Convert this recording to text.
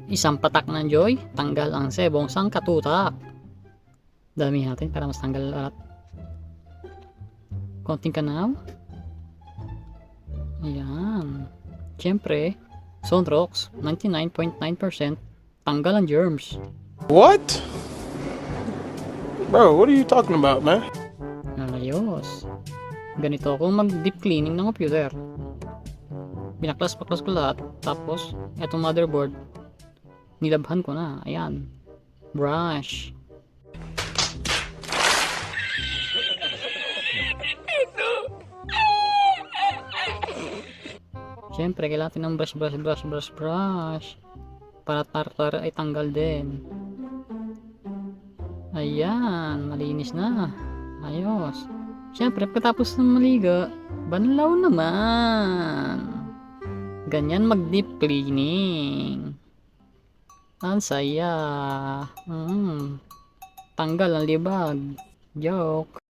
Isang patak ng Joy, tanggal ang sebong sangkatutak. Dami natin para mas tanggal lahat. Konting kanaw. Ayan. Siyempre, Sunrox, 99.9% tanggal ang germs. What? Bro, what are you talking about, man? Ayos. Ganito ako mag-deep cleaning ng computer. Binaklas-paklas ko lahat. Tapos, etong motherboard, nilabhan ko na. Ayan. Brush. Siyempre, kailangan natin ng brush para tartar ay tanggal din. Ayan, malinis na. Ayos. Siyempre, pagkatapos ng maligo, banlaw naman. Ganyan mag-deep cleaning. Ang saya. Tanggal ang libag. Joke.